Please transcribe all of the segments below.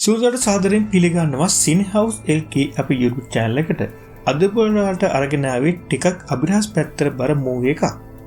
සූදාට සාදරයෙන් පිළිගන්නවා සින්හවුස් LK අපේ YouTube channel එකට. අද බලනවාට අරගෙන ආවේ ටිකක් අභිරහස් පැත්තට බර මූවි එකක්.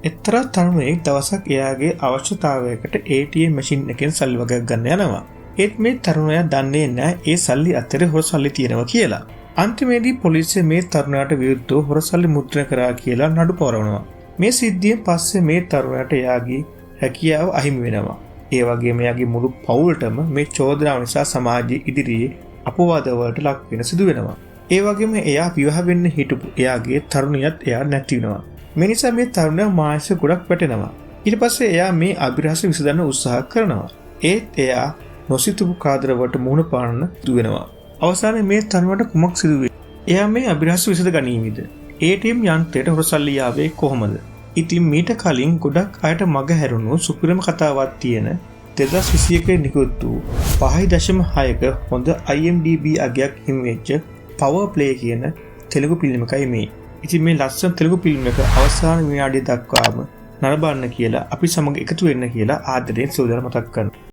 එක්තරා තරුණයෙක් දවසක් එයාගේ අවශ්‍යතාවයකට ATM මැෂින් එකෙන් සල්ලි වගයක් ගන්න යනවා. ඒත් මේ තරුණයා දන්නේ නැහැ ඒ සල්ලි අතරේ හොර සල්ලි තියෙනවා කියලා. අන්තිමේදී පොලිසිය මේ තරුණයාට විරුද්ධව හොර සල්ලි මුද්‍රණය කරා කියලා නඩු පවරවනවා. මේ සිද්ධියෙන් පස්සේ මේ තරුණයාට එයාගේ හැකියාව අහිමි වෙනවා. ඒ වගේම එයාගේ මුළු පවුලටම මේ චෝදනාව නිසා සමාජයේ ඉදිරියේ අපවාද වලට ලක් වෙන සිදු වෙනවා. ඒ වගේම එයා විවාහ වෙන්න හිටපු එයාගේ තරුණියත් එයා නැති වෙනවා. මේ නිසා මේ තරුණයා මානසික ගොඩක් වැටෙනවා. ඊට පස්සේ එයා මේ අභිරහස විසඳන්න උත්සාහ කරනවා. ඒත් එයා නොසිතපු කාදර වලට මුහුණ පාන්න සිදු වෙනවා. අවසානයේ මේ තරුණයාට කුමක් සිදු වෙන්නේ? එයා මේ අභිරහස විසඳ ගනීවිද? ATM යන්ත්‍රයට හොරසල්ලි ආවේ කොහොමද? ඉතින් මීට කලින් ගොඩක් අයට මග හැරුණු සුපිරිම කතාවක් තියෙන 2021 නිකුත් වූ 5.6ක හොඳ IMDb අගයක් හිමිවෙච්ච පවර් ප්ලේ කියන තෙලුගු ෆිල්ම් එකයි මේ. ඉතින් මේ ලස්සන තෙලුගු ෆිල්ම් එක අවසාන විනාඩිය දක්වාම නරඹන්න කියලා අපි සමග එකතු වෙන්න කියලා ආදරයෙන් සෝදර මතක් කරනවා.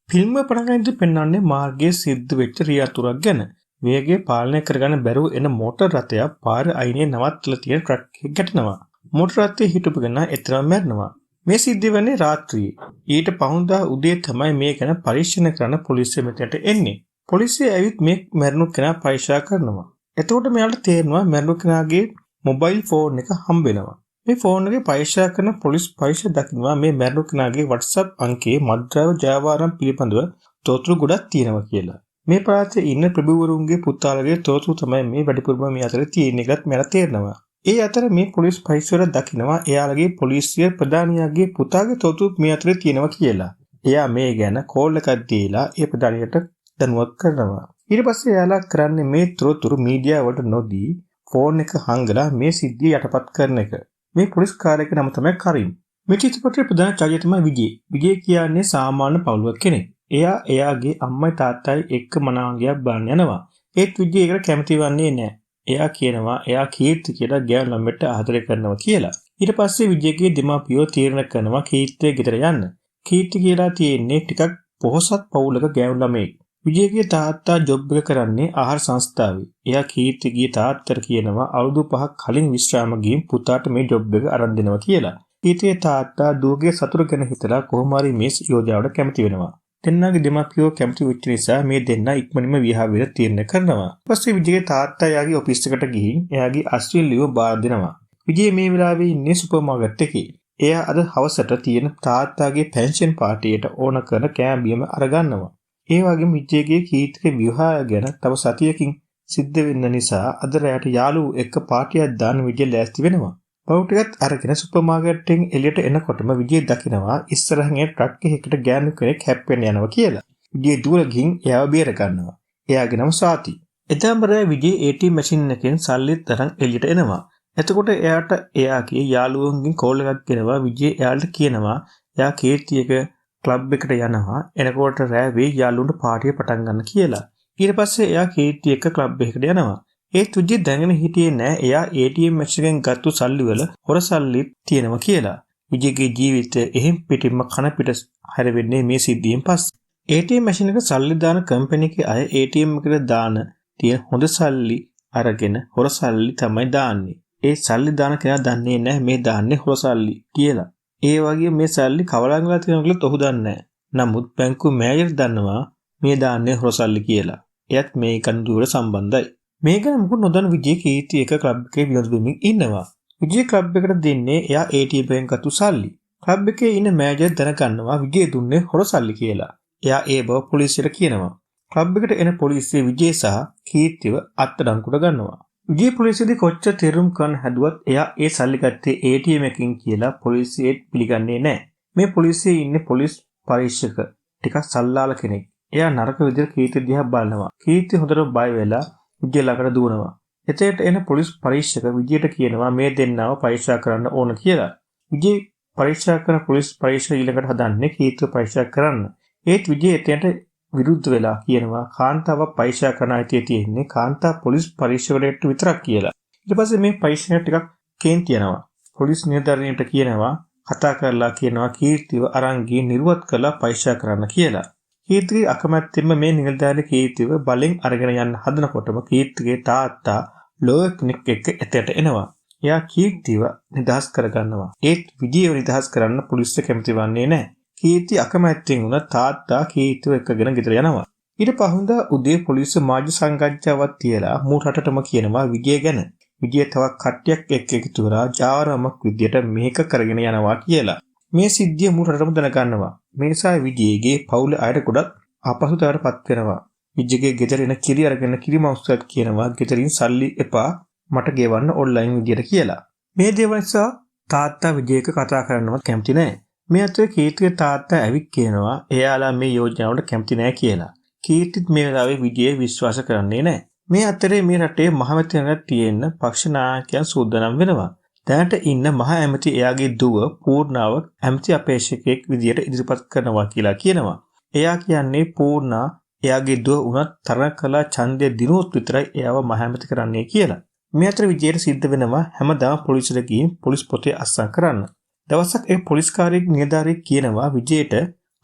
ෆිල්ම් පටන් පෙන්වන්නේ මාර්ගයේ සිද්ධ වෙච්ච රියතුරක් ගැන. වේගය පාලනය කරගන්න බැරුව එන මෝටර් රථයක් පාර අයිනේ නවත්තලා තියෙන ට්‍රක් එකකට ගැටෙනවා. මෝටර් රථයේ හිටපු කෙනා එතරම් මැරෙනවා. මේ සිද්ධ වෙන්නේ රාත්‍රියේ. ඊට පහුදා උදේ තමයි මේ ගැන පරීක්ෂණ කරන්න පොලිසිය මෙතනට එන්නේ. පොලිසිය ඇවිත් මේ මැරුණු කෙනා පරීක්ෂා කරනවා. එතකොට මෙයාට තේරෙනවා මැරුණු කෙනාගේ මොබයිල් ෆෝන් එක හම්බ වෙනවා. මේ ෆෝන් එකේ පරීක්ෂා කරන පොලිස් පරීක්ෂා දකිනවා මේ මැරුණු කෙනාගේ WhatsApp අංකයේ මද්ද්‍රව්‍ය ජයවාරම් පිළිබඳව තොරතුරු ගොඩක් තියෙනවා කියලා. මේ පළාතේ ඉන්න ප්‍රභූවරුන්ගේ පුතාලගේ තොරතුරු තමයි මේ වැඩිපුරම මේ අතර තියෙන එකත් මට තේරෙනවා. ඒ අතර මේ පොලිස් පරීක්ෂකවරයා දකිනවා එයාලගේ පොලිසිය ප්‍රධානියාගේ පුතාගේ තොරතුරු මේ අතර තියෙනවා කියලා. එයා මේ ගැන කෝල් එකක් දීලා ඒ ප්‍රධානියට දැනුවත් කරනවා. ඊට පස්සේ එයාලා කරන්නේ මේ තොරතුරු මීඩියා වලට නොදී ෆෝන් එක හංගලා මේ සිද්ධිය යටපත් කරන එක. මේ පොලිස් කාර්යයක නම තමයි කරිම්. මේ චිත්‍රපටයේ ප්‍රධාන චරිතය තමයි විජේ. විජේ කියන්නේ සාමාන්‍ය පවුලක කෙනෙක්. එයා එයාගේ අම්මයි තාත්තයි එක්ක මනාවගයක් බලන්න යනවා. ඒත් විජේ ඒකට කැමති වෙන්නේ නැහැ. එයා කියනවා එයා කීර්ති කියලා ගෑනු ළමයට ආදරය කරනවා කියලා. ඊට පස්සේ විජේගේ දෙමාපියෝ තීරණය කරනවා කීර්තිය ගෙදර යන්න. කීර්ති කියලා තියෙන්නේ ටිකක් පොහොසත් පවුලක ගෑනු ළමෙක්. විජේගේ තාත්තා ජොබ් එක කරන්නේ ආහාර සංස්ථාවේ. එයා කීර්තිගේ තාත්තට කියනවා අවුරුදු 5ක් කලින් විශ්‍රාම ගිහින් පුතාට මේ ජොබ් එක අරන් දෙනවා කියලා. කීර්තිගේ තාත්තා දුවගේ සතුට ගැන හිතලා කොහොම හරි මේ යෝජනාවට කැමති වෙනවා. දෙන්නාගේ දෙමාපියෝ කැමති වෙච්ච නිසා මේ දෙන්නා ඉක්මනින්ම විවාහ වෙන්න තීරණය කරනවා. ඊපස්සේ විජේගේ තාත්තා එයාගේ ඔෆිස් එකට ගිහින් එයාගේ අස්විල්ලිව බාර දෙනවා. විජේ මේ වෙලාවේ ඉන්නේ සුපර් මාකට් එකේ. එයා අද හවසට තියෙන තාත්තාගේ පෙන්ෂන් පාර්ටියට ඕන කරන කෑම බීම අරගන්නවා. ඒ වගේම විජේගේ කීර්තිගේ විවාහය ගැන තව සතියකින් සිද්ධ වෙන්න නිසා අද රැයට යාළුවෝ එක්ක පාටියක් දාන්න විජේ ලෑස්ති වෙනවා. පවුටියත් අරගෙන සුපර් මාකට් එකෙන් එළියට එනකොටම විජේ දකිනවා ඉස්සරහින් ඒ ට්‍රක් එකකට ගෑනු කෙනෙක් හැප්පෙන්න යනවා කියලා. විජේ දුර ගිහින් එයාව බේර ගන්නවා. එයාගේ නම සාති. එදාම රැය විජේ ATM මැෂින් එකෙන් සල්ලි තරම් එළියට එනවා. එතකොට එයාට එයාගේ යාළුවන්ගෙන් කෝල් එකක් ගෙනවා. විජේ එයාට කියනවා එයා කීර්තියක ක්ලබ් එකට යනවා. එනකොට රෑ වෙයි යාළුවන්ට පාටිය පටන් ගන්න කියලා. ඊට පස්සේ එයා කීර්ති එක්ක ක්ලබ් එකකට යනවා. ඒත් විජේ දැනගෙන හිටියේ නෑ එයා ATM මැෂින් එකෙන් ගත්තු සල්ලි වල හොර සල්ලි තියෙනවා කියලා. විජේගේ ජීවිතය එහෙම් පිටින්ම කන පිට හැර වෙන්නේ මේ සිද්ධියෙන් පස්සේ. ATM මැෂින් එක සල්ලි දාන කම්පැනි එකේ අය ATM එකට දාන තියෙන හොඳ සල්ලි අරගෙන හොර සල්ලි තමයි දාන්නේ. ඒ සල්ලි දාන කෙනා දන්නේ නැහැ මේ දාන්නේ හොර සල්ලි කියලා. ඒ වගේ මේ සල්ලි කවලං වෙලා තියෙනවා කියලා ඔහු දන්නේ නැහැ. නමුත් බැංකුව මෑයර් දන්නවා මේ දාන්නේ හොර සල්ලි කියලා. එයත් මේ කන්දුවට සම්බන්ධයි. මේ ගැන මොකද නොදන්න විජේ කීර්ති එක ක්ලබ් එකේ විනෝද වෙමින් ඉන්නවා. විජේ ක්ලබ් එකට දෙන්නේ එයා ATM එකෙන් ගත්තු සල්ලි. ක්ලබ් එකේ ඉන්න මෑනේජර් දැනගන්නවා විජේ දුන්නේ හොර සල්ලි කියලා. එයා ඒ බව පොලිසියට කියනවා. ක්ලබ් එකට එන පොලිසිය විජේ සහ කීර්තිව අත්අඩංගුවට ගන්නවා. විජේ පොලිසියදී කොච්චර තෙරුම් කරන්න හැදුවත් එයා ඒ සල්ලි ගත්තේ ATM එකකින් කියලා පොලිසියට පිළිගන්නේ නැහැ. මේ පොලිසියේ ඉන්නේ පොලිස් පරීක්ෂක ටිකක් සල්ලාල කෙනෙක්. එයා නරක විදිහට කීර්ති දිහා බලනවා. කීර්ති හොඳට බය වෙලා විජේ ළඟට දුවනවා. එතෙට එන පොලිස් පරීක්ෂක විජේට කියනවා මේ දෙන්නව පරීක්ෂා කරන්න ඕන කියලා. විජේ පරීක්ෂා කරන පොලිස් පරීක්ෂක ඊළඟට හදන්නේ කීර්තිව පරීක්ෂා කරන්න. ඒත් විජේ එතනට විරුද්ධ වෙලා කියනවා කාන්තාව පරීක්ෂා කරන අයිතිය තියෙන්නේ කාන්තා පොලිස් පරීක්ෂකවරයෙක්ට විතරක් කියලා. ඊට පස්සේ මේ පරීක්ෂණය ටිකක් කේන්ති යනවා. පොලිස් නිලධාරියට කියනවා කතා කරලා කියනවා කීර්තිව අරන් ගිහින් නිර්වත් කරලා පයිෂා කරන්න කියලා. කීර්තිගේ අකමැත්තෙන්ම මේ නිලධාරී කීර්තිව බලෙන් අරගෙන යන්න හදනකොටම කීර්තිගේ තාත්තා ලෝය කෙනෙක් එක්ක එතට එනවා. එයා කීර්තිව නිදහස් කරගන්නවා. ඒත් විජයව නිදහස් කරන්න පොලිසිය කැමති වන්නේ නැහැ. කීර්ති අකමැත්තෙන් වුණ තාත්තා කීර්තිව එක්කගෙන ගෙදර යනවා. ඊට පහුවෙනිදා උදේ පොලිසිය මාධ්‍ය සංගායනාවක් තියලා මූ රටටම කියනවා විජය ගැන. විජය තවත් කට්ටියක් එක්ක එකතු වෙලා ජාවාරමක් විදියට මේක කරගෙන යනවා කියලා. මේ සිද්ධිය මූ රටටම දැනගන්නවා. මේ නිසා විජයගේ පවුලේ අයට ගොඩක් අපහසුතාවයටපත් වෙනවා. විජයගේ ගෙදර එන කිරි අරගෙන කිරිමවුස්සක් කියනවා ගෙදරින් සල්ලි එපා මට ගෙවන්න ඔන්ලයින් විදියට කියලා. මේ දේවල් නිසා තාත්තා විජයක කතා කරන්නවත් කැමති නැහැ. මේ අතරේ කීර්තිගේ තාත්තා ඇවිත් කියනවා එයාලා මේ යෝජනාවට කැමති නැහැ කියලා. කීර්තිත් මේ වෙලාවේ විජය විශ්වාස කරන්නේ නැහැ. මේ අතරේ මේ රටේ මහමැතිවරණයක් තියෙන්න පක්ෂ නායකයන් සූදානම් වෙනවා. දැනට ඉන්න මහ ඇමති එයාගේ දුව පූර්ණාව ඇමති අපේක්ෂකෙක් විදියට ඉදිරිපත් කරනවා කියලා කියනවා. එයා කියන්නේ පූර්ණා එයාගේ දුව උනත් තරණ කළා ඡන්දය දිනුවොත් විතරයි එයාව මහ ඇමති කරන්නේ කියලා. මේ අතර විජයට සිද්ධ වෙනවා හැමදාම පොලිසියට ගිහින් පොලිස් පොතේ අස්සම් කරන්න. දවසක් ඒ පොලිස්කාරයෙක් නිලධාරියෙක් කියනවා විජයට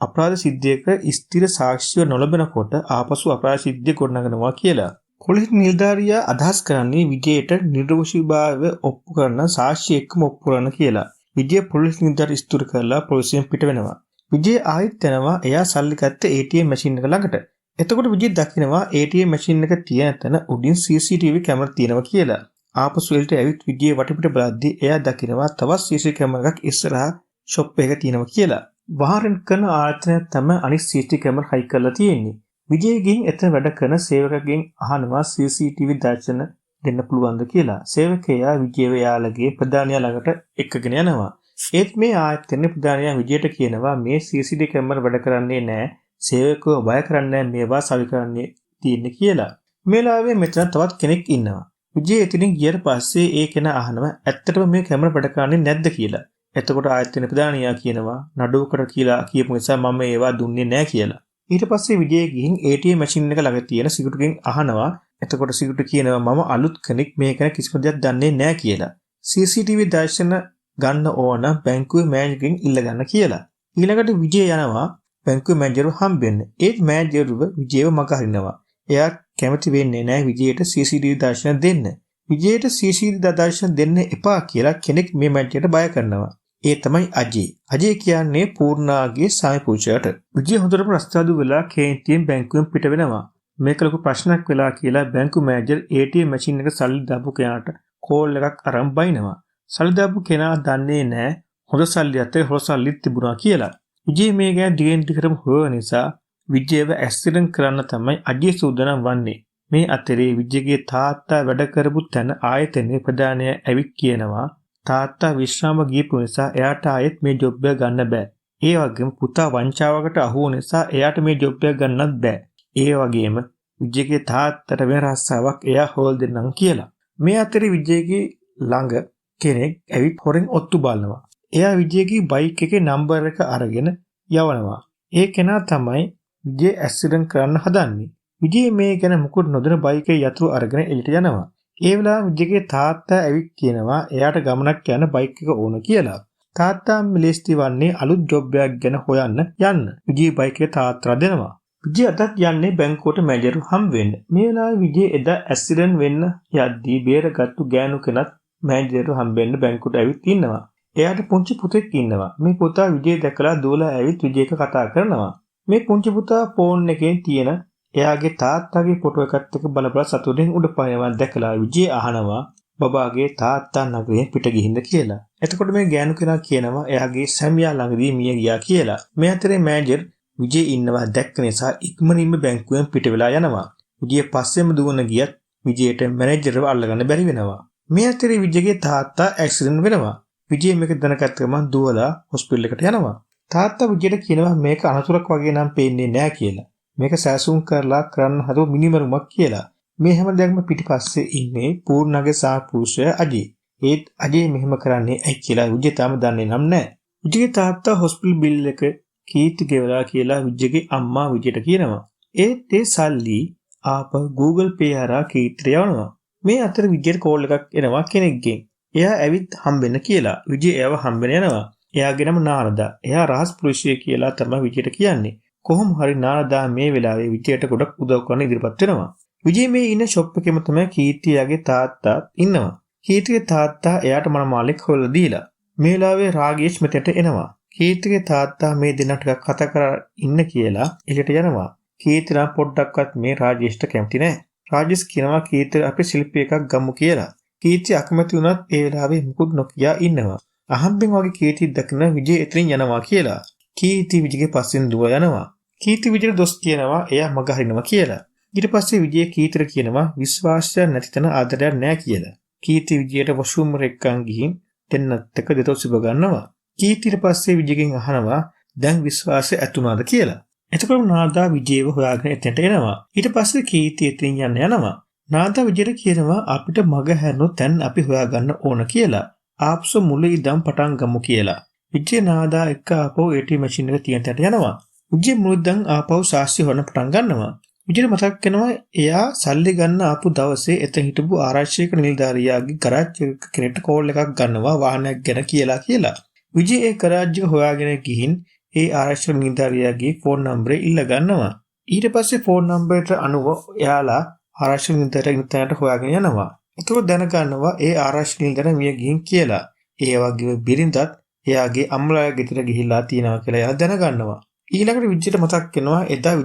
අපරාධ සිද්ධියක ස්ථිර සාක්ෂිය නොලබනකොට ආපසු අපරාධ සිද්ධිය ගොඩනගනවා කියලා. පොලිස් නිලධාරියා අදහස් කරන්නේ විජයට නිර්දෝෂීභාවය ඔප්පු කරන සාක්ෂි එක්කම ඔප්පු කරන්න කියලා. විජය පොලිස් නිලධාරිය ස්තුති කරලා පොලිසියෙන් පිට වෙනවා. විජය ආයෙත් යනවා එයා සල්ලි ගත්ත ATM මැෂින් එක ළඟට. එතකොට විජය දකිනවා ATM මැෂින් එක තියෙන තැන උඩින් CCTV කැමරා තියෙනවා කියලා. ආපසු එල්ට ඇවිත් විජය වටපිට බලද්දී එයා දකිනවා තවත් CCTV කැමරා එකක් ඉස්සරහා ෂොප් එකක තියෙනවා කියලා. වාහන කරන ආයතනයක් තමයි අනිත් CCTV කැමරා හයි කරලා තියෙන්නේ. විජය ගිහින් එතන වැඩ කරන සේවකගෙන් අහනවා CCTV දර්ශන දෙන්න පුළුවන්ද කියලා. සේවකයා විජයව යාළගේ ප්‍රධානියා ළඟට එක්කගෙන යනවා. ඒත් මේ ආයතනයේ ප්‍රධානියා විජයට කියනවා මේ CCTV කැමරා වැඩ කරන්නේ නැහැ. සේවකව බය කරන්නේ මේවා සවි කරන්නේ තියෙන්නේ කියලා. මේ ලාවේ මෙතන තවත් කෙනෙක් ඉන්නවා. විජය එතනින් ගියට පස්සේ ඒ කෙනා අහනවා ඇත්තටම මේ කැමරා වැඩ කරන්නේ නැද්ද කියලා. එතකොට ආයතන ප්‍රධානියා කියනවා නඩුවකට කියලා කියපු නිසා මම ඒවා දුන්නේ නැහැ කියලා. ඊට පස්සේ විජය ගිහින් ATM මැෂින් එක ළඟ තියෙන සිගුටුගෙන් අහනවා. එතකොට සිගුටු කියනවා මම අලුත් කෙනෙක් මේ ගැන කිසිම දෙයක් දන්නේ නැහැ කියලා. CCTV දර්ශන ගන්න ඕන බැංකුවේ මෑනේජර්ගෙන් ඉල්ල ගන්න කියලා. ඊළඟට විජය යනවා බැංකුවේ මැනේජර්ව හම්බෙන්න. ඒත් මැනේජර්ව විජයව මග හරිනවා. එයා කැමති වෙන්නේ නැහැ විජයට CCTV දර්ශන දෙන්න. විජයට CCTV දර්ශන දෙන්න එපා කියලා කෙනෙක් මේ මැනේජර්ට බය කරනවා. ඒ තමයි අජේ. අජේ කියන්නේ පූර්ණාගේ සාමි පුරුෂයාට. විජය හොඳටම රස්තාදු වෙලා කේන්තියෙන් බැංකුවෙන් පිට වෙනවා. මේක ලොකු ප්‍රශ්නයක් වෙලා කියලා බැංකු මැනේජර් ATM මැෂින් එක සල්ලි දාපු කෙනාට කෝල් එකක් අරන් බයිනවා. සල්ලි දාපු කෙනා දන්නේ නැහැ හොඳ සල්ලි අතේ හොඳ සල්ලි තිබුණා කියලා. විජය මේ ගැන දිගින් දිගටම හොයන නිසා විජයව ඇක්සිඩන්ට් කරන්න තමයි අජේ සූදානම් වන්නේ. මේ අතරේ විජයගේ තාත්තා වැඩ කරපු තැන ආයතනයේ ප්‍රධානියා ඇවිත් කියනවා තාත්තා විශ්‍රාම ගියපු නිසා එයාට ආයෙත් මේ ජොබ් එක ගන්න බෑ. ඒ වගේම පුතා වංචාවකට අහු වුන නිසා එයාට මේ ජොබ් එක ගන්නත් බෑ. ඒ වගේම විජයගේ තාත්තට වෙන රස්සාවක් එයා හොල් දෙන්නම් කියලා. මේ අතරේ විජයගේ ළඟ කෙනෙක් ඇවිත් හොරෙන් ඔත්තු බලනවා. එයා විජයගේ බයික් එකේ නම්බර් එක අරගෙන යවනවා. ඒ කෙනා තමයි විජය ඇක්සිඩන්ට් කරන්න හදන්නේ. විජය මේ ගැන මුකුත් නොදැන බයික් එකේ යතුරු අරගෙන එළියට යනවා. ඒ වෙලාව විජයගේ තාත්තා ඇවිත් කියනවා එයාට ගමනක් යන බයික් එක ඕන කියලා. තාත්තා මිලේස්ති වන්නේ අලුත් ජොබ් එකක් ගැන හොයන්න යන්න. විජය බයික් එක තාත්තා දෙනවා. විජය අදත් යන්නේ බැංකුවට මැනේජර් හම් වෙන්න. මේ වෙලාවේ විජය එදා ඇක්සිඩන්ට් වෙන්න යද්දී බේරගත්තු ගෑනු කෙනත් මැනේජර් හම්බෙන්න බැංකුවට ඇවිත් ඉන්නවා. එයාට පුංචි පුතෙක් ඉන්නවා. මේ පුතා විජය දැකලා දුවලා ඇවිත් විජයක කතා කරනවා. මේ පුංචි පුතා ෆෝන් එකේ තියෙන එයාගේ තාත්තාගේ ෆොටෝ එකත් එක්ක බල සතුටින් උඩ පනිනවා දැකලා විජය අහනවා බබාගේ තාත්තා නගරයෙන් පිට ගිහින්ද කියලා. එතකොට මේ ගෑනු කෙනා කියනවා එයාගේ සැමියා ළඟදී මිය ගියා කියලා. මේ අතරේ මැනේජර් විජය ඉන්නවා දැක්ක නිසා ඉක්මනින්ම බැංකුවෙන් පිට වෙලා යනවා. විජය පස්සෙම දුවන ගියත් විජයට මැනේජර්ව අල්ලගන්න බැරි වෙනවා. මේ අතරේ විජයගේ තාත්තා ඇක්සිඩන්ට් වෙනවා. විජය මේක දැනගත්ත ගමන් දුවලා හොස්පිටල් එකට යනවා. තාත්තා විජයට කියනවා මේක අනතුරක් වගේ නම් පේන්නේ නැහැ කියලා. මේක සැසුම් කරලා කරන්න හදපු මිනිමරුමක් කියලා. මේ හැම දෙයක්ම පිටිපස්සේ ඉන්නේ පූර්ණගේ සාපුරුෂය අජේ. ඒත් අජේ මෙහෙම කරන්නේ ඇයි කියලා විජය තාම දන්නේ නම් නැහැ. විජයගේ තාත්තා හොස්පිටල් බිල් එක කීර්ති ගෙවලා කියලා විජයගේ අම්මා විජයට කියනවා. ඒත් ඒ සල්ලි ආපහු Google Pay හරහා කීර්තිට යවනවා. මේ අතර විජයට කෝල් එකක් එනවා කෙනෙක්ගෙන්. එයා ඇවිත් හම්බෙන්න කියලා. විජේ එයාව හම්බෙන්න යනවා. එයාගේ නම නාරදා. එයා රහස් පුරුෂය කියලා තමයි විජේට කියන්නේ. කොහොම හරි නාරදා මේ වෙලාවේ විජේට ගොඩක් උදව් කරන්න ඉදිරිපත් වෙනවා. විජේ මේ ඉන්න ෂොප් එකෙම තමයි කීර්තියාගේ තාත්තා ඉන්නවා. කීර්තිගේ තාත්තා එයාට මනමාලෙක් හොයලා දීලා. මේ වෙලාවේ රාගේෂ් මෙතෙන්ට එනවා. කීර්තිගේ තාත්තා මේ දෙන්න ටිකක් කතා කර ඉන්න කියලා එළියට යනවා. කීර්ති නම් පොඩ්ඩක්වත් මේ රාජේෂ්ට කැමති නැහැ. රාජේෂ් කියනවා කීර්ති අපි ශිල්පී එකක් ගමු කියලා. කීර්ති අකමැති වුණත් ඒ වෙලාවේ මුකුත් නොකිය ඉන්නවා. අහම්බෙන් වගේ කීර්ති දකින විජේ එතනින් යනවා කියලා. කීර්ති විජේගේ පස්සෙන් දුව යනවා. කීර්ති විජේට දොස් කියනවා එයා මග හරිනවා කියලා. ඊට පස්සේ විජේ කීර්තිට කියනවා විශ්වාසය නැති තැන ආදරයක් නැහැ කියලා. කීර්ති විජේට වොෂුම් රෙක්කන් ගිහින් දෙන්නත් එක දෙතොස් ඉබ ගන්නවා. කීර්තිට පස්සේ විජේගෙන් අහනවා දැන් විශ්වාසය ඇතුණාද කියලා. එතකොට නාදා විජේව හොයාගෙන එතනට එනවා. ඊට පස්සේ කීර්ති එතනින් යනවා. නාදා විජේට කියනවා අපිට මග හැරෙනොත් දැන් අපි හොයාගන්න ඕන කියලා. ආපසු මුල ඉඳන් පටන් ගමු කියලා. විජේ නාදා එක්ක ආපහු ATM මැෂින් එක තියෙන තැනට යනවා. විජේ මුලින්දන් ආපහු සාක්ෂි හොයන්න පටන් ගන්නවා. විජේට මතක් වෙනවා එයා සල්ලි ගන්න ආපු දවසේ එතන හිටපු ආරක්ෂක නිලධාරියාගේ ගරාජ් කෙනෙක්ට කෝල් එකක් ගන්නවා වාහනයක් ගැන කියලා. විජේ ඒ ගරාජ් එක හොයාගෙන ගිහින් ඒ ආරක්ෂක නිලධාරියාගේ ෆෝන් නම්බරය ඉල්ල ගන්නවා. ඊට පස්සේ ෆෝන් නම්බරයට අනුව එයාලා ආරක්ෂක නිලධාරියාට හොයාගෙන යනවා. ඒක දැනගන්නවා ඒ ආරක්ෂක නිලධාරියා මිය ගිහින් කියලා. ඒ වගේ බිරිඳත් එයාගේ අම්මලාගේ ගෙදර ගිහිල්ලා තියෙනවා කියලා එයා දැනගන්නවා. ඊළඟට විජේට මතක් වෙනවා එදා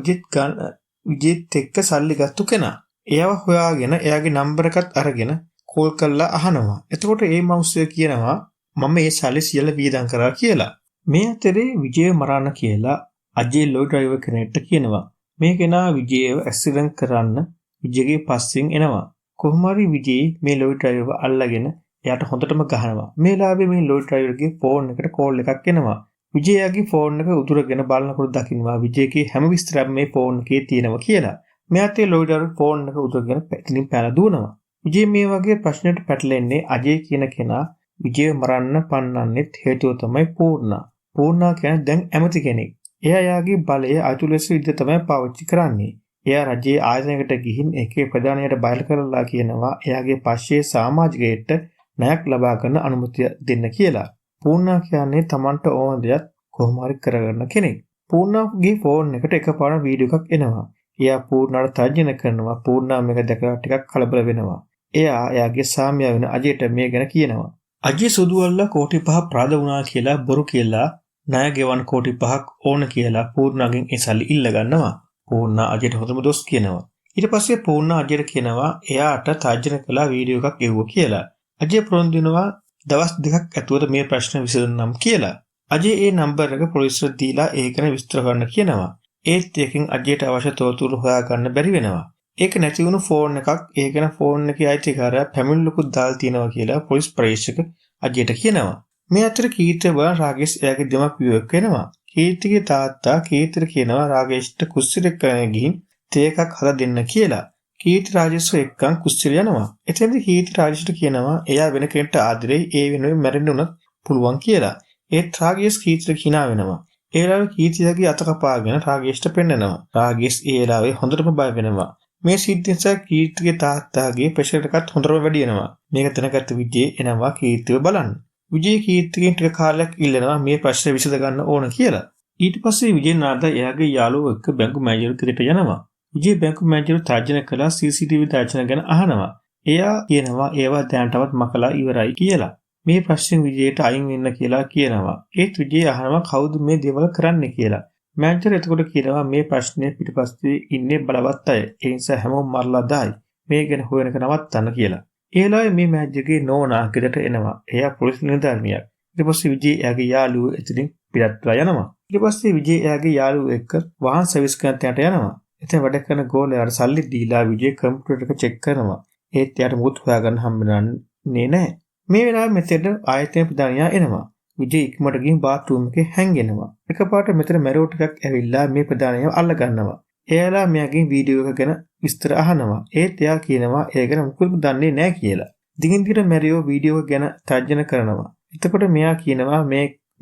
විජේත් එක්ක සල්ලි ගත්තු කෙනා. එයාව හොයාගෙන එයාගේ නම්බර එකත් අරගෙන කෝල් කරලා අහනවා. එතකොට ඒ මවුස්සය කියනවා මම මේ සල්ලි සියල්ල වීදම් කරා කියලා. මේ අතරේ විජේව මරන්න කියලා අජේ ලොයි ඩ්‍රයිවර් කෙනෙක්ට කියනවා. මේ කෙනා විජේව ඇක්සිඩන්ට් කරන්න විජේගේ පස්සෙන් එනවා. කොහොම හරි විජේ මේ ලොයි ඩ්‍රයිවර් අල්ලගෙන එයාට හොඳටම ගහනවා. මේ ලාභේ මේ ලොයි ඩ්‍රයිවර්ගේ ෆෝන් එකට කෝල් එකක් එනවා. විජේයාගේ ෆෝන් එක උදුරගෙන බලනකොට දකින්නවා විජේගේ හැම විස්තරයක්ම මේ ෆෝන් එකේ තියෙනවා කියලා. මෙයාට ලොයි ඩ්‍රයිවර් ෆෝන් එක උදුරගෙන පැතිලින් පැන දුවනවා. විජේ මේ වගේ ප්‍රශ්නකට පැටලෙන්නේ අජේ කියන කෙනා විජේව මරන්න පන්නන්නෙත් හේතුව තමයි පූර්ණා. පූර්ණා කියන්නේ දැන් ඇමති කෙනෙක්. එයා යාගේ බලය අතුලෙස විදිහට තමයි පාවිච්චි කරන්නේ. එයා රජයේ ආයතනයකට ගිහින් ඒකේ ප්‍රධානියට බයල් කරලා කියනවා එයාගේ පස්සේ සමාජිකයට ණයක් ලබා ගන්න අනුමැතිය දෙන්න කියලා. පූර්ණා කියන්නේ Tamanට ඕන දෙයක් කොහොම හරි කරගන්න කෙනෙක්. පූර්ණාගේ ෆෝන් එකට එකපාරට වීඩියෝ එකක් එනවා. එයා පූර්ණාට තර්ජන කරනවා. පූර්ණා මේක දැකලා ටිකක් කලබල වෙනවා. එයා එයාගේ සාමියා වෙන අජේට මේ ගැන කියනවා. අජේ සුදුවල්ලා කෝටි 5 ප්‍රාද වුණා කියලා බොරු කියලා ණය ගෙවන්න කෝටි 5ක් ඕන කියලා පූර්ණාගෙන් ඒ සල්ලි ඉල්ල ගන්නවා. පූර්ණා අජේට හොඳම දොස් කියනවා. ඊට පස්සේ පූර්ණා අජේට කියනවා එයාට තර්ජන කළා වීඩියෝ එකක් එවුවා කියලා. අජේ පොරොන්දු වෙනවා දවස් දෙකක් ඇතුළත මේ ප්‍රශ්න විසඳන්නම් කියලා. අජේ ඒ නම්බර් එක පොලිසියට දීලා ඒක ගැන විස්තර කරන්න කියනවා. ඒත් එකකින් අජේට අවශ්‍ය තොරතුරු හොයාගන්න බැරි වෙනවා. ඒක නැති වුණු ෆෝන් එකක් ඒ ගැන ෆෝන් එකේ අයිතිකාරයා පැමිණිල්ලකුත් දාලා තියෙනවා කියලා පොලිස් ප්‍රේක්ෂක අජේට කියනවා. මේ අතර කීර්ති බලන රාගේෂ් එයාගේ දෙමව්පියෝ එක්ක එනවා. කීර්තිගේ තාත්තා කීර්තිට කියනවා රාගේෂ්ට කුස්සියට කරගෙන ගිහින් තේ එකක් හදලා දෙන්න කියලා. කීර්ති රාජේෂ්ව එක්කන් කුස්සියට යනවා. එතෙන්දී කීර්ති රාජේෂ්ට කියනවා එයා වෙන කෙනෙක්ට ආදරේ ඒ වෙනුවෙන් මැරෙන්න උනත් පුළුවන් කියලා. ඒත් රාගේෂ් කීර්තිට කිනා වෙනවා. ඒ වෙලාවේ කීර්තියගේ අත කපාගෙන රාගේෂ්ට පෙන්නනවා. රාගේෂ් ඒ වෙලාවේ හොඳටම බය වෙනවා. මේ සිද්ධිය නිසා කීර්තිගේ තාත්තාගේ ප්‍රෙෂර් එකත් හොඳටම වැඩි වෙනවා. මේක දැනගත්ත විජේ එනවා කීර්තිව බලන්න. විජේ කීර්තිගෙන් ටික කාලයක් ඉල්ලනවා මේ ප්‍රශ්නේ විසඳ ගන්න ඕන කියලා. ඊට පස්සේ විජේ නාදා එයාගේ යාළුවෝ එක්ක බැංකු මැනේජර් කෙරෙට යනවා. විජේ බැංකු මැනේජර් තර්ජන කළා CCTV තර්ජන ගැන අහනවා. එයා කියනවා ඒවා දැනටවත් මකලා ඉවරයි කියලා. මේ ප්‍රශ්නේ විජේට අයින් වෙන්න කියලා කියනවා. ඒත් විජේ අහනවා කවුද මේ දේවල් කරන්නේ කියලා. මැනේජර් එතකොට කියනවා මේ ප්‍රශ්නේ පිටිපස්සේ ඉන්නේ බලවත් අය. ඒ නිසා හැමෝම මරලා දායි. මේ ගැන හොයන එක නවත්තන්න කියලා. ඒ වෙලාවේ මේ මැනේජර්ගේ නෝනා ගෙදරට එනවා. එයා පොලිස් නිලධාරියෙක්. ඊට පස්සේ විජේ එයාගේ යාළුවෝ එතනින් පිටත්ලා යනවා. ඊට පස්සේ විජේ එයාගේ යාළුවෝ එක්ක වාහන සර්විස් කරන්න යනට යනවා. එතන වැඩ කරන ගෝලයාට සල්ලි දීලා විජේ කම්පියුටර් එක චෙක් කරනවා. ඒත් එයාට මුකුත් හොයාගන්න හම්බෙන්නේ නැහැ. මේ වෙලාවේ මෙතෙන්ට ආයතන ප්‍රධානියා එනවා. විජේ ඉක්මනට ගිහින් බාත්රූම් එකේ හැංගෙනවා. එකපාරට මෙතන මැරෝ ටිකක් ඇවිල්ලා මේ ප්‍රධානියව අල්ල ගන්නවා. එයාලා මෙයාගෙන් වීඩියෝ එක ගැන විස්තර අහනවා. ඒත් එයා කියනවා ඒ ගැන මුකුත් දන්නේ නැහැ කියලා. දිගින් දිගට මැරියෝ වීඩියෝ ගැන තර්ජන කරනවා. එතකොට මෙයා කියනවා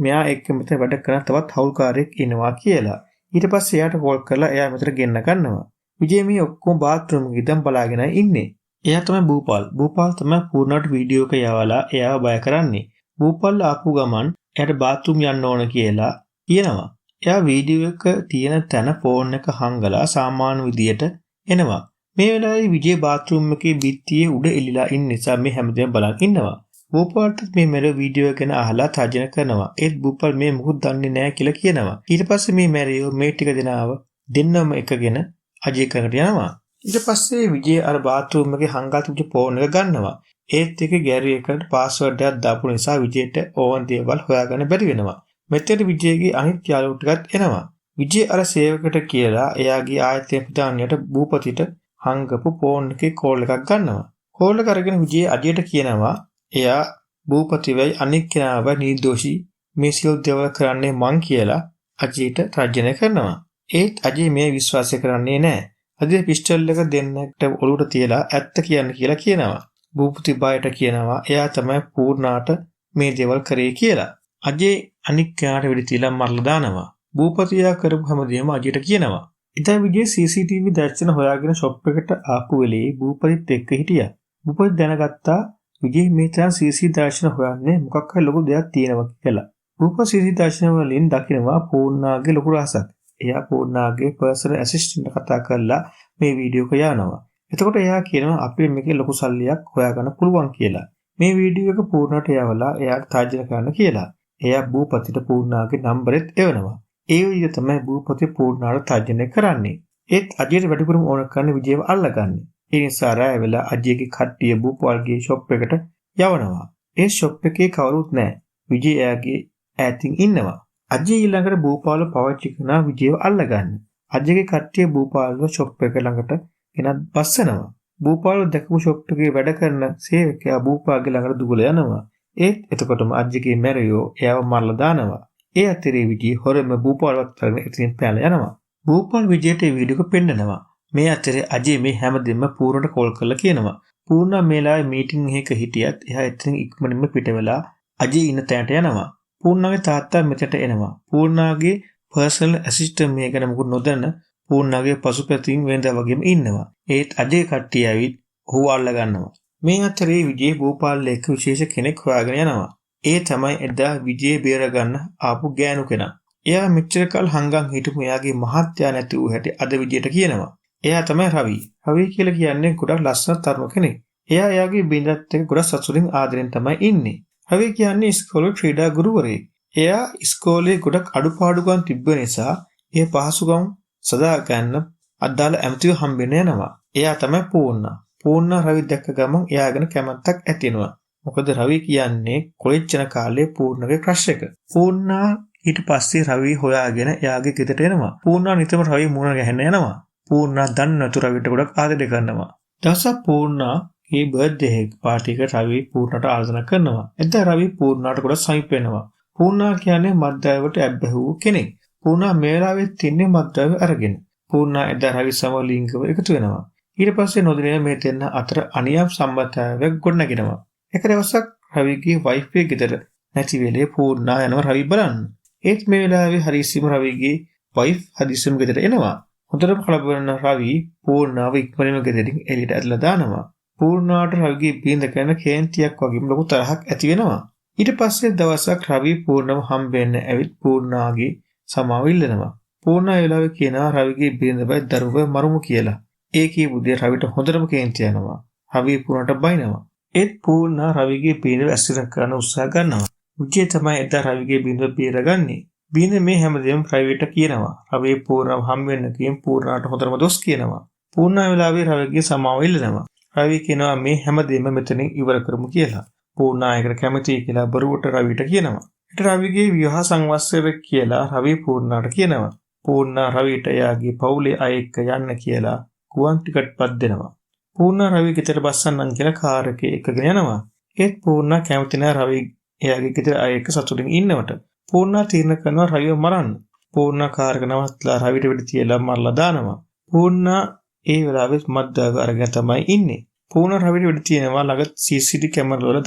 මෙයා එක්ක මෙතන වැඩ කරන තවත් හවුල්කාරයෙක් ඉන්නවා කියලා. ඊට පස්සේ එයාට කෝල් කරලා එයා මෙතන ගෙන්න ගන්නවා. විජේ මේ ඔක්කොම බාත්රූම් එකේ ඉඳන් බලාගෙන ඉන්නේ. එයා තමයි භූපාල්. භූපාල් තමයි පූර්ණාට වීඩියෝ එක යවලා එයාව බය කරන්නේ. භූපාල් ආපු ගමන් එයාට බාත්රූම් යන්න ඕන කියලා කියනවා. එයා වීඩියෝ එක තියෙන තැන ෆෝන් එක හංගලා සාමාන්‍ය විදියට එනවා. මේ වෙලාවේ විජේ බාත්රූම් එකේ බිත්තියේ උඩ එලිලා ඉන්න නිසා මේ හැමදේම බලන් ඉන්නවා. භූපාල්ට මේ මෙර වීඩියෝ එක ගැන අහලා තර්ජන කරනවා. ඒත් භූපාල් මේ මොකුත් දන්නේ නැහැ කියලා කියනවා. ඊට පස්සේ මේ මැරියෝ මේ ටික දෙන්නම එකගෙන අජය කරකට යනවා. ඊට පස්සේ විජේ අර බාත්රූම් එකේ හංගලා තිබුණු ෆෝන් එක ගන්නවා. ඒත් එකේ ගෑරි එකට පාස්වර්ඩ් එකක් දාපු නිසා විජේට ඕවන් දේවල් හොයාගන්න බැරි වෙනවා. මෙතෙන්ට විජේගේ අනිත් යාළුවෝ ටිකත් එනවා. විජේ අර සේවකට කියලා එයාගේ ආයතනයේ ප්‍රධානියට භූපතිට හංගපු ෆෝන් එකේ කෝල් එකක් ගන්නවා. කෝල් එක අරගෙන විජේ අජයට කියනවා එයා භූපතිවයි අනික් කෙනාව නිර්දෝෂී මේ සියලු දේවල් කරන්නේ මං කියලා අජයට තර්ජනය කරනවා. ඒත් අජය මේ විශ්වාසය කරන්නේ නැහැ. අජය පිස්ටල් එක දෙන්නට ඔලුවට තියලා ඇත්ත කියන්න කියලා කියනවා. භූපති බයට කියනවා එයා තමයි පූර්ණාට මේ දේවල් කරේ කියලා. අජය අනික් කෙනාට වෙඩි තියලා මරලා දානවා. භූපතියා කරපු හැමදේම අජයට කියනවා. ඉතින් විජේ CCTV දැක්සන හොයාගෙන ෂොප් එකට ආපු වෙලේ භූපතිත් එක්ක හිටියා. භූපති දැනගත්තා විජේ මේ තරම් CCTV දර්ශන හොයන්නේ මොකක් හරි ලොකු දෙයක් තියෙනවා කියලා. භූපති CCTV දර්ශන වලින් දකිනවා පූර්ණාගේ ලොකු රහසක්. එයා පූර්ණාගේ පර්සනල් ඇසිස්ටන්ට් කතා කරලා මේ වීඩියෝ එක යවනවා. එතකොට එයා කියනවා අපිට මේකේ ලොකු සල්ලියක් හොයාගන්න පුළුවන් කියලා. මේ වීඩියෝ එක පූර්ණාට යවලා එයාට තර්ජන කරන්න කියලා. එයා භූපතිට පූර්ණාගේ නම්බරෙත් එවනවා. ඒ විදිහට තමයි භූපති පූර්ණාට තර්ජනය කරන්නේ. ඒත් අජයට වැඩිපුරම ඕන කරන්නේ විජේව අල්ලගන්න. ඒ නිසා රාය වෙලා අජයගේ කට්ටිය භූපාල්ගේ ෂොප් එකට යවනවා. ඒ ෂොප් එකේ කවුරුත් නැහැ. විජේ එයාගේ ඈතින් ඉන්නවා. අජය ඊළඟට භූපාල පාවිච්චි කරන විජේව අල්ලගන්න. අජයගේ කට්ටිය භූපාලව ෂොප් එක ළඟට ගෙනත් බස්සනවා. භූපාල දැකපු ෂොප් එකේ වැඩ කරන සේවකයා භූපාලගේ ළඟට දුවලා යනවා. ඒත් එතකොටම අජයගේ මැරියෝ එයාව මරලා දානවා. ඒ අතරේ විජේ හොරම භූපාලවත් කරගෙන ඉතින් පැනලා යනවා. භූපාල විජේට මේ වීඩියෝ එක පෙන්නනවා. මේ අතරේ අජය මේ හැමදෙම පූර්ණට කෝල් කරලා කියනවා. පූර්ණා මේලාවේ මීටින් එකක හිටියත් එහා එතනින් ඉක්මනින්ම පිට වෙලා අජය ඉන්න තැනට යනවා. පූර්ණාගේ තාත්තා මෙතට එනවා. පූර්ණාගේ පර්සනල් ඇසිස්ටන්ට් මේ ගැන මොකුත් නොදන්න පූර්ණාගේ පසුපැතින් වෙනදා වගේම ඉන්නවා. ඒත් අජය කට්ටිය ඇවිත් ඔහුව අල්ල ගන්නවා. මේ අතරේ විජේ භූපාල් එක්ක විශේෂ කෙනෙක් හොයාගෙන යනවා. ඒ තමයි එදා විජේ බේර ගන්න ආපු ගෑනු කෙනා. එයා මෙච්චර කල් හංගන් හිටපු එයාගේ මහත්යා නැති වූ හැටි අද විජේට කියනවා. එයා තමයි රවි. රවි කියලා කියන්නේ ගොඩක් ලස්සන තරුණ කෙනෙක්. එයා එයාගේ බින්දත් එක්ක ගොඩක් සතුටින් ආදරෙන් තමයි ඉන්නේ. රවි කියන්නේ ඉස්කෝලේ ක්‍රීඩා ගුරුවරයෙක්. එයා ඉස්කෝලේ ගොඩක් අඩුපාඩුකම් තිබ්බ නිසා ඒ පහසුකම් සදා ගන්න අදාළ ඇමතිව හම්බෙන්න යනවා. එයා තමයි පූර්ණා. පූර්ණා රවි දැක්ක ගමන් එයා ගැන කැමැත්තක් ඇති වෙනවා. මොකද රවි කියන්නේ කොලෙජ් යන කාලේ පූර්ණගේ ක්‍රෂ් එක. පූර්ණා ඊට පස්සේ රවි හොයාගෙන එයාගේ ගෙදරට එනවා. පූර්ණා නිතරම රවි මුණ ගැහෙන්න යනවා. පූර්ණා දන්නේ නැතු රවිට ගොඩක් ආදරය කරනවා. දවසක් පූර්ණාගේ බර්ත්ඩේ පාර්ටි එකට රවි පූර්ණාට ආරාධනා කරනවා. එදා රවි පූර්ණාට ගොඩක් සමීප වෙනවා. පූර්ණා කියන්නේ මත්ද්‍රව්‍යයට ඇබ්බැහි වූ කෙනෙක්. පූර්ණා මේ වෙලාවෙත් තින්නේ මත්ද්‍රව්‍ය අරගෙන. පූර්ණා එදා රවි සමග ලිංගව එකතු වෙනවා. ඊට පස්සේ නොදැනීම මේ දෙන්න අතර අනියම් සම්බන්ධතාවයක් ගොඩනගෙනවා. එක දවසක් රවිගේ වයිෆ් එක ගෙදර නැති වෙලේ පූර්ණා යනවා රවි බලන්න. ඒත් මේ වෙලාවේ හරිසිම රවිගේ වයිෆ් හදිසියම ගෙදර එනවා. හොඳටම කලබල වෙන රවි පූර්ණාව ඉක්මනින්ම ගෙදරින් එළියට ඇදලා දානවා. පූර්ණාට රවිගේ බින්ද කරන කේන්තියක් වගේම ලොකු තරහක් ඇති වෙනවා. ඊට පස්සේ දවසක් රවි පූර්ණව හම්බෙන්න ඇවිත් පූර්ණාගේ සමාව ඉල්ලනවා. පූර්ණා ඒ වෙලාවේ කියනවා රවිගේ බින්දවයි දරුවව මරුමු කියලා. ඒ කියපු දේ රවිට හොඳටම කේන්ති යනවා. රවි පූර්ණාට බයිනවා. ඒත් පූර්ණා රවිගේ බින්දව ඇස්තිර කරන්න උත්සාහ ගන්නවා. විජේ තමයි එදා රවිගේ බින්දව බේරගන්නේ. බින්ද මේ හැමදේම ප්‍රයිවට් කියනවා. රවි පූර්ණව හම්බෙන්න කියන පූර්ණාට හොඳටම දොස් කියනවා. පූර්ණා වෙලාවේ රවිගේ සමාව ඉල්ලනවා. රවි කියනවා මේ හැමදේම මෙතනින් ඉවර කරමු කියලා. පූර්ණා එකට කැමතියි කියලා බරුවට රවිට කියනවා. ඊට රවිගේ විවාහ සංවත්සරය කියලා රවි පූර්ණාට කියනවා. පූර්ණා රවිට එයාගේ පවුලේ අය එක්ක යන්න කියලා ගුවන් ටිකට්පත් දෙනවා. පූර්ණා රවි ගෙදර බස්සන්නම් කියලා කාර් එකේ එකගෙන යනවා. ඒත් පූර්ණා කැමති නැහැ රවි එයාගේ ගෙදර අය එක්ක සතුටින් ඉන්නවට. පූර්ණා තීරණය කරනවා රවිව මරන්න. පූර්ණා කාර් එක නවත්තලා රවිට වෙඩි තියලා මරලා දානවා. පූර්ණා ඒ වෙලාවෙත් මද්දාව අරගෙන තමයි ඉන්නේ. පූර්ණා රවිට වෙඩි තියනවා ළඟ CCTV කැමරා වල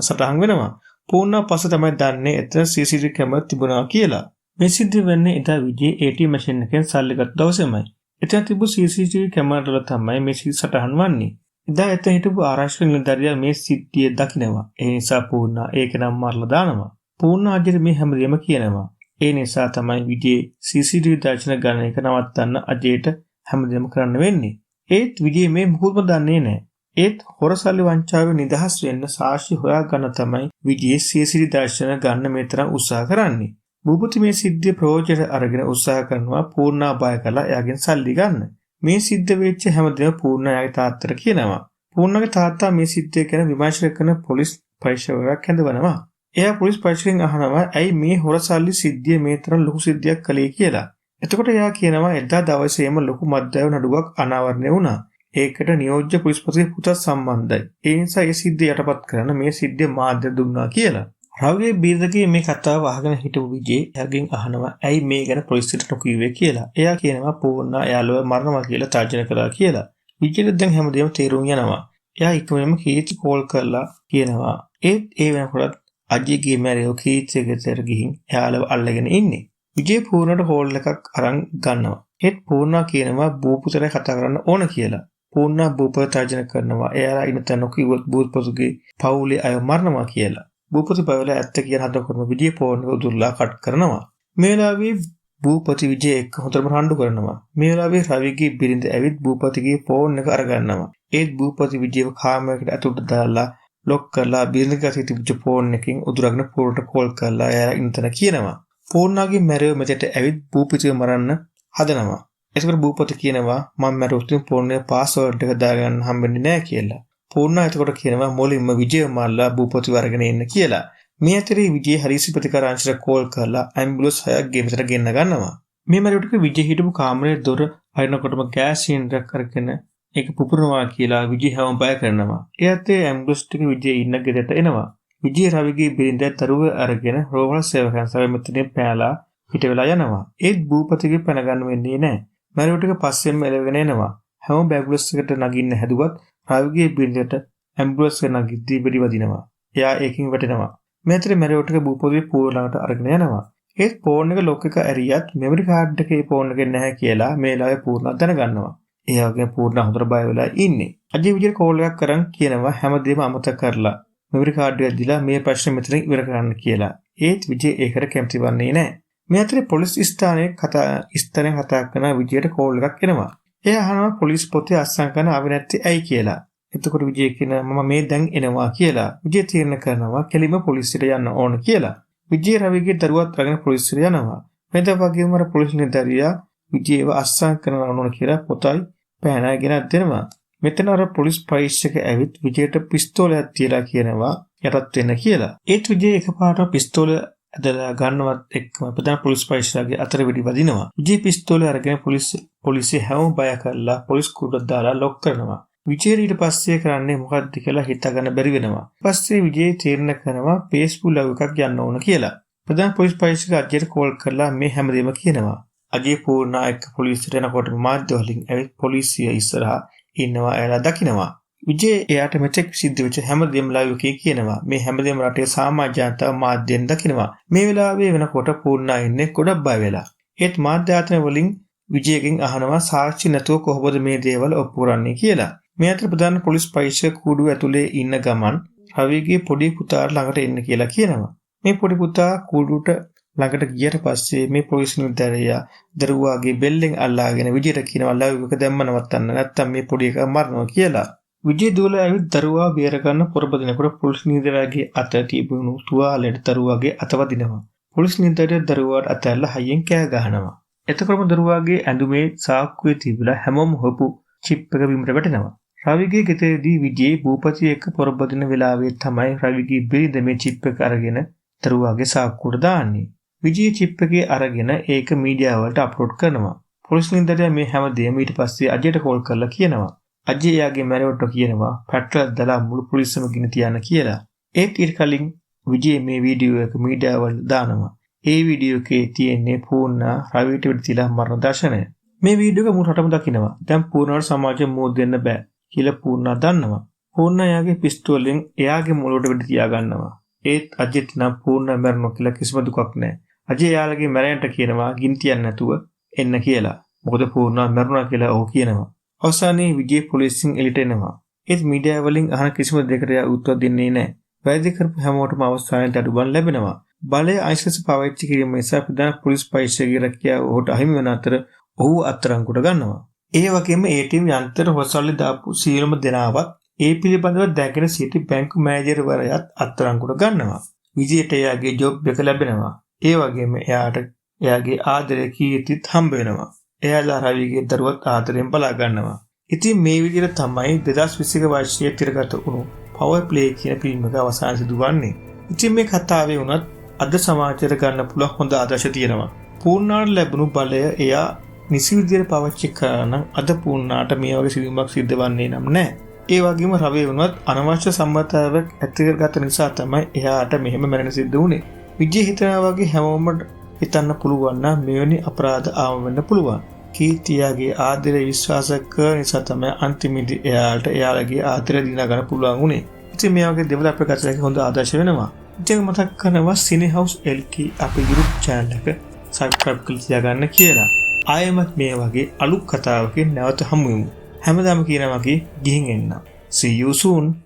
සටහන් වෙනවා. පූර්ණා පස්සේ තමයි දන්නේ එතන CCTV කැමරා තිබුණා කියලා. මේ සිද්ධ වෙන්නේ එදා විජේ ATM මැෂින් එකෙන් සල්ලි ගත්ත දවසේමයි. එතන තිබු CCTV කැමරා වල තමයි මේ සටහන් වන්නේ. එදා එතන හිටපු ආරක්ෂක නිලධාරියා මේ සිද්ධිය දකිනවා. ඒ නිසා පූර්ණා ඒක නම් මරලා දානවා. පූර්ණා අජයට මේ හැමදේම කියනවා. ඒ නිසා තමයි විජේ CCTV දර්ශන ගන්න එක නවත්තන්න අජයට හැමදේම කරන්න වෙන්නේ. ඒත් විජේ මේ මුකුත්ම දන්නේ නැහැ. ඒත් හොරසල්ලි වංචාවේ නිදහස් වෙන්න සාක්ෂි හොයා ගන්න තමයි විජේ CCTV දර්ශන ගන්න මේ තරම් උත්සාහ කරන්නේ. භූපති මේ සිද්ධිය ප්‍රයෝජනයට අරගෙන උත්සාහ කරනවා පූර්ණා බය කරලා එයාගෙන් සල්ලි ගන්න. මේ සිද්ධ වෙච්ච හැමදේම පූර්ණා එයාගේ තාත්තට කියනවා. පූර්ණාගේ තාත්තා මේ සිද්ධිය ගැන විමර්ශනය කරන පොලිස් පරීක්ෂකවරයෙක් හැඳවනවා. එයා පොලිස් පරීක්ෂකෙන් අහනවා ඇයි මේ හොරසල්ලි සිද්ධිය මේ තරම් ලොකු සිද්ධියක් කළේ කියලා. එතකොට එයා කියනවා එදා දවසේම ලොකු මත්ද්‍රව්‍ය නඩුවක් අනාවරණය වුණා. ඒකට නියෝජ්‍ය පොලිස්පතිගේ පුතත් සම්බන්ධයි. ඒ නිසා ඒ සිද්ධිය යටපත් කරන්න මේ සිද්ධිය මාධ්‍ය දුන්නා කියලා. රවිගේ බීරදගේ මේ කතාව අහගෙන හිටපු විජේ එයාගෙන් අහනවා ඇයි මේ ගැන පොලිසියට නොකියුවේ කියලා. එයා කියනවා පූර්ණා එයාලව මරනවා කියලා තර්ජන කළා කියලා. විජේට දැන් හැමදේම තේරුම් යනවා. එයා ඉක්මනටම කීර්ති කෝල් කරලා කියනවා ඒ වෙනකොට අජයගේ මැරයෝ කීර්තියකට ගිහින් එයාලව අල්ලගෙන ඉන්නේ. විජේ පූර්ණට කෝල් එකක් අරන් ගන්නවා. ඒත් පූර්ණා කියනවා බූපුතට කතා කරන්න ඕන කියලා. පූර්ණා බූපත තර්ජන කරනවා. එයාලා ඉන්න තැන නොකියුවොත් බූපතුගේ පවුලේ අය මරනවා කියලා. භූපති බවල ඇත්ත කියන හදනකොටම විජේ ෆෝන් එක උදුරලා කට් කරනවා. මේ වෙලාවේ භූපති විජේ එක්ක හොඳටම රණ්ඩු කරනවා. මේ වෙලාවේ රවිගේ බිරිඳ ඇවිත් භූපතිගේ ෆෝන් එක අරගන්නවා. ඒත් භූපති විජේව කාමරයකට ඇතුළට දාලා ලොක් කරලා බිරිඳ ගාසිත තිබුච්ච ෆෝන් එකකින් උදුරගෙන පූර්ණට කෝල් කරලා එයා ඉන්නතන කියනවා. පූර්ණාගේ මැරෙව මෙතට ඇවිත් භූපතිව මරන්න හදනවා. ඒකට භූපති කියනවා මම මැරුවොත් ෆෝන් එකේ පාස්වර්ඩ් එක දාගන්න හම්බෙන්නේ නැහැ කියලා. පූර්ණා එතකොට කියනවා මුලින්ම විජය මල්ලා භූපති වරගෙන එන්න කියලා. මේ අතරේ විජය හරිසි ප්‍රතිකාරාංශයට කෝල් කරලා ඇම්බුලන්ස් 6ක් ගෙමිතට ගෙන්න ගන්නවා. මේ මැරුවට විජය හිටපු කාමරේ දොර අරිනකොටම ගෑස් සිලින්ඩරයක් අරගෙන ඒක පුපුරනවා කියලා විජය හැම බය කරනවා. එයාත් ඒ ඇම්බුලන්ස් ටික විජය ඉන්න ගෙදරට එනවා. විජය රවිගේ බිරිඳ තරුව අරගෙන රෝහල් සේවකයන් සමග මෙතනින් පෑලා පිට වෙලා යනවා. ඒත් භූපතිගේ පැන ගන්න වෙන්නේ නැහැ. මැරුවට පස්සෙන්ම එළවෙගෙන එනවා. හැම ඇම්බුලන්ස් එකට නගින්න හැදුවත් රවිගේ බිරිඳට ඇම්බුලන්ස් එක නගිද්දී වෙඩි වදිනවා. එයා ඒකින් වැටෙනවා. මේ අතරේ මැරියෝටගේ භූපතිගේ පූර්ණාවට අරගෙන යනවා. ඒත් ෆෝන් එක ලොක් එක ඇරියත් මෙමරි කාඩ් එකේ ෆෝන් එකේ නැහැ කියලා මේ ලාවේ පූර්ණා දැනගන්නවා. ඒ වගේම පූර්ණා හොඳට බය වෙලා ඉන්නේ. අජේ විජේට කෝල් එකක් කරන් කියනවා හැමදේම අමතක කරලා මෙමරි කාඩ් එක දීලා මේ ප්‍රශ්නේ මෙතනින් ඉවර කරන්න කියලා. ඒත් විජේ ඒකට කැමති වන්නේ නැහැ. මේ අතරේ පොලිස් ස්ථානයේ කතා කරන විජේට කෝල් එකක් එනවා. එයා අහනවා පොලිස් පොතේ අස්සම් කරන ආවේ නැත්තේ ඇයි කියලා. එතකොට විජේ කියනවා මම මේ දැන් එනවා කියලා. විජේ තීරණ කරනවා කෙලිම පොලිසියට යන්න ඕන කියලා. විජේ රවිගේ දරුවත් අරගෙන පොලිසියට යනවා. මෙතන වගේම අර පොලිස් නිලධාරියා විජේව අස්සම් කරනවා ඕන කියලා පොතයි පෑනයි ගෙනත් දෙනවා. මෙතන අර පොලිස් පරීක්ෂක ඇවිත් විජේට පිස්තෝලයක් තියලා කියනවා යටත් වෙන්න කියලා. ඒත් විජේ එකපාරට පිස්තෝලය ඇදලා ගන්නවත් එක්කම ප්‍රධාන පොලිස් පරීක්ෂකගේ අතර වෙඩි වදිනවා. විජේ පිස්තෝලය අරගෙන පොලිසිය හැම බය කරලා පොලිස් කුඩට දාලා ලොක් කරනවා. විජේ ඊට පස්සේ කරන්නේ මොකද්ද කියලා හිතාගන්න බැරි වෙනවා. පස්සේ විජේ තීරණ කරනවා Facebook ලව් එකක් යන්න ඕන කියලා. ප්‍රධාන පොලිස් පරීක්ෂක අජයට කෝල් කරලා මේ හැමදේම කියනවා. අජේ පූර්ණා එක්ක පොලිසියට යනකොට මාධ්‍ය වලින් ඇවිත් පොලිසිය ඉස්සරහා ඉන්නවා එයාලා දකිනවා. විජේ එයාට මෙතෙක් සිද්ධ වෙච්ච හැමදේම ලයිව් එකේ කියනවා. මේ හැමදේම රටේ සමාජ ජනතාව මාධ්‍යෙන් දකිනවා. මේ වෙලාවේ වෙනකොට පූර්ණා ඉන්නේ ගොඩක් බය වෙලා. ඒත් මාධ්‍ය ආයතන වලින් විජේගෙන් අහනවා සාක්ෂි නැතුව කොහොමද මේ දේවල් ඔප්පු කරන්නේ කියලා. මේ අතර ප්‍රධාන පොලිස් පරීක්ෂක කූඩුව ඇතුලේ ඉන්න ගමන් රවිගේ පොඩි පුතාට ළඟට එන්න කියලා කියනවා. මේ පොඩි පුතා කූඩුවට ළඟට ගියට පස්සේ මේ පොලිස් නිලධාරියා දරුවාගේ බෙල්ලෙන් අල්ලාගෙන විජේට කියනවා ලයිව් එක දැම්ම නවත්තන්න නැත්නම් මේ පොඩි එකා මරනවා කියලා. විජේ දුවලා ඇවිත් දරුවා බේර ගන්න පොරබදිනකොට පොලිස් නිලධාරියාගේ අත තිබුණු තුවාලෙට දරුවාගේ අත වදිනවා. පොලිස් නිලධාරියා දරුවාට අතැල්ලා හයියෙන් කෑ ගහනවා. එතකොටම දරුවාගේ ඇඳුමේ සාක්කුවේ තිබිලා හැමෝම හොපු චිප් එක බිමට වැටෙනවා. රවිගේ ගෙදරදී විජේ භූපති එක්ක පොරබදින වෙලාවේ තමයි රවිගේ බිරිඳ මේ චිප් එක අරගෙන දරුවාගේ සාක්කුවට දාන්නේ. විජේ චිප් එකේ අරගෙන ඒක මීඩියා වලට අප්ලෝඩ් කරනවා. පොලිස් නිලධාරියා මේ හැමදේම ඊට පස්සේ අජයට කෝල් කරලා කියනවා. අජය එයාගේ මැරෙවට කියනවා පැට්‍රල් දාලා මුළු පොලිසියම ගින තියන්න කියලා. ඒත් ඊට කලින් විජේ මේ වීඩියෝ එක මීඩියා වල දානවා. ඒ වීඩියෝ එකේ තියෙන්නේ පූර්ණා රවිට විදිලා මරණ දර්ශනය. මේ වීඩියෝ එක මුළු රටම දකිනවා. දැන් පූර්ණාට සමාජයෙන් මෝද දෙන්න බෑ කියලා පූර්ණා දන්නවා. පූර්ණා එයාගේ පිස්තෝලෙන් එයාගේ මොළොට වෙඩි තියා ගන්නවා. ඒත් අජිත් නම් පූර්ණා මරනවා කියලා කිසිම දුකක් නැහැ. අජය එයාලගේ මැරෙන්නට කියනවා ගිනි තියන්න නැතුව එන්න කියලා. මොකද පූර්ණා මරනවා කියලා ඔහු කියනවා. අවසානයේ විජේ පොලිසියෙන් එළිට එනවා. ඒත් මීඩියා වලින් අහන කිසිම දෙයකට එයා උත්තර දෙන්නේ නැහැ. වැරදි කරපු හැමෝටම අවස්ථාවෙන් අඩුබන් ලැබෙනවා. බලය අයිසස් පාවිච්චි කිරීම නිසා ප්‍රධාන පොලිස් පරීක්ෂකගේ රැකියාව ඔහුට අහිමි වන අතර ඔහු අත්අඩංගුවට ගන්නවා. ඒ වගේම ATM යන්ත්‍ර හොසල්ලි දාපු සියලුම දෙනාවත් ඒ පිළිබඳව දැකගෙන සිටි බැංකු මැනේජර්වරයාත් අත්අඩංගුවට ගන්නවා. විජයට එයාගේ ජොබ් එක ලැබෙනවා. ඒ වගේම එයාගේ ආදරය කීර්තිත් හම්බ වෙනවා. එයාලා රවිගේ දරුවත් ආදරෙන් බලා ගන්නවා. ඉතින් මේ විදිහට තමයි 2021 වර්ෂයේ තිරගත වුණු පවර් ප්ලේ කියන ෆිල්ම් එක අවසාන සිදුවන්නේ. ඉතින් මේ කතාවේ වුණත් අද සමාජයට ගන්න පුළුවන් හොඳ ආදර්ශ තියෙනවා. පූර්ණාට ලැබුණු බලය එයා නිසි විදිහට පාවිච්චි කරා නම් අද පූර්ණාට මේ වගේ සිදුවීමක් සිද්ධ වෙන්නේ නම් නැහැ. ඒ වගේම රවි වුණත් අනවශ්‍ය සම්මතතාවයක් ඇති කරගත්ත නිසා තමයි එයාට මෙහෙම මරණ සිද්ධ වුනේ. විජය හිතනවා වගේ හැමෝම හිතන්න පුළුවන් නම් මෙවැනි අපරාධ ආව වෙන්න පුළුවන්. කීර්තියගේ ආදරය විශ්වාස කරන නිසා තමයි අන්තිමේදී එයාලගේ ආදරය දිනා ගන්න පුළුවන් උනේ. ඉතින් මේ වගේ දේවල් අපේ කතාවේ හොඳ ආදර්ශ වෙනවා. ඉතින් මතක් කරනවා Cine House LK අපේ YouTube channel එක subscribe කරලා තියාගන්න කියලා. ආයෙමත් මේ වගේ අලුත් කතාවකින් නැවත හමු වෙමු. හැමදාම කියනවා වගේ ගිහින් එන්න. See you soon.